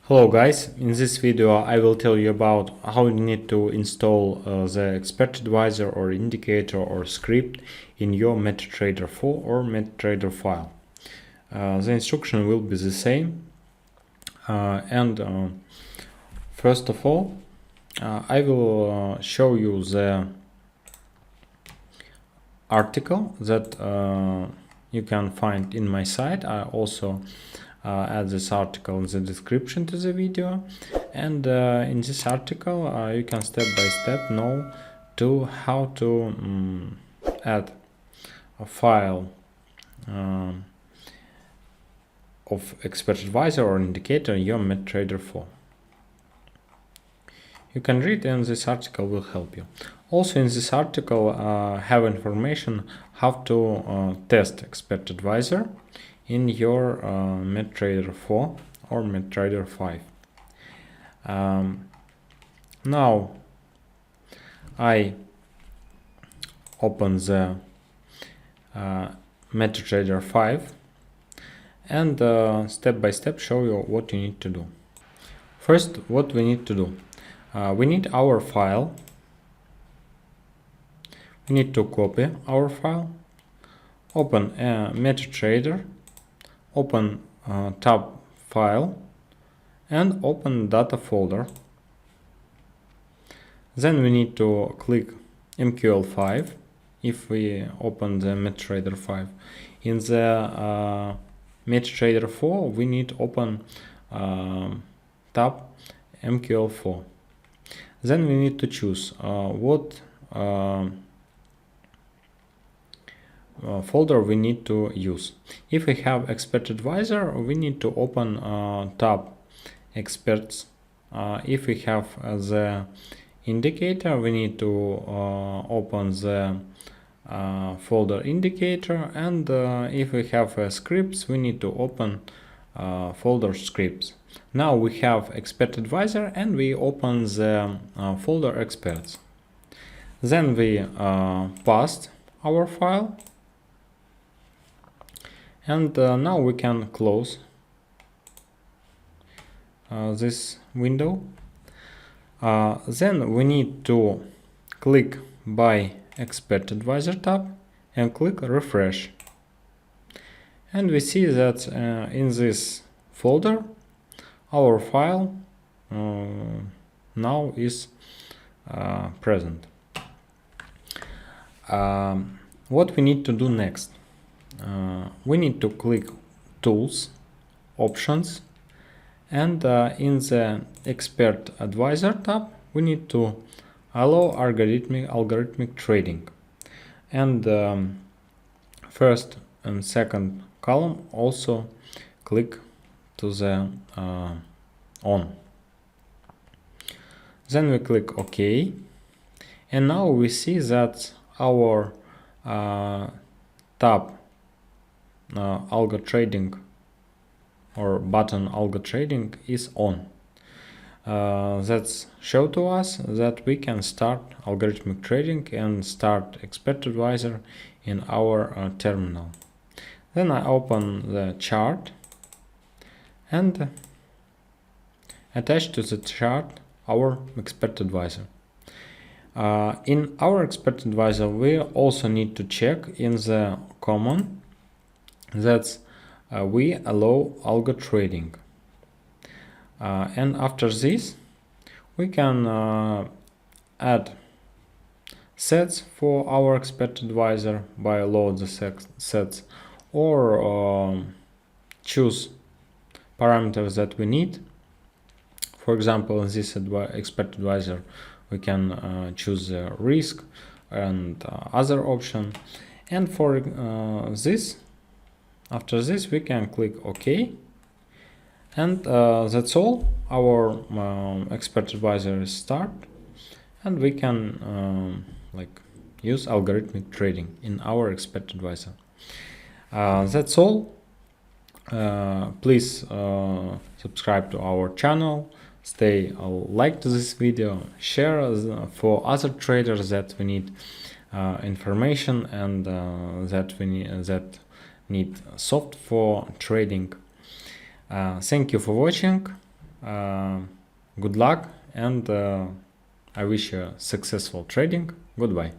Hello guys, in this video I will tell you about how you need to install the expert advisor or indicator or script in your MetaTrader 4 or MetaTrader file. The instruction will be the same, and first of all I will show you the article that you can find in my site. I also add this article in the description to the video, and in this article you can step by step know to how to add a file of expert advisor or indicator in your MetaTrader 4. You can read, and this article will help you. Also in this article have information how to test expert advisor in your MetaTrader 4 or MetaTrader 5. Now I open the MetaTrader 5 and step by step show you what you need to do. First, what we need to do, we need our file. We need to copy our file, open MetaTrader, open tab file, and open data folder. Then we need to click MQL5 if we open the MetaTrader 5. In the MetaTrader 4 we need to open tab MQL4. Then we need to choose what folder we need to use. If we have expert advisor, we need to open tab experts. If we have the indicator, we need to open the folder indicator, and if we have scripts, we need to open folder scripts. Now we have expert advisor and we open the folder experts. Then we paste our file, and now we can close this window. Then we need to click by expert advisor tab and click refresh, and we see that in this folder our file now is present. What we need to do next, we need to click tools, options, and in the expert advisor tab we need to allow algorithmic trading, and first and second column also click to the on. Then we click OK, and now we see that our tab algo trading or button algo trading is on. That's show to us that we can start algorithmic trading and start expert advisor in our terminal. Then I open the chart and attach to the chart our expert advisor. In our expert advisor we also need to check in the common that we allow algo trading, and after this we can add sets for our expert advisor by load the sets, or choose parameters that we need. For example, in this expert advisor we can choose the risk and other option, and for this, after this we can click OK, and that's all. Our expert advisor is start, and we can use algorithmic trading in our expert advisor. That's all. Please subscribe to our channel, stay like to this video, share for other traders that we need information and that need soft for trading. Thank you for watching. Good luck, and I wish you successful trading. Goodbye.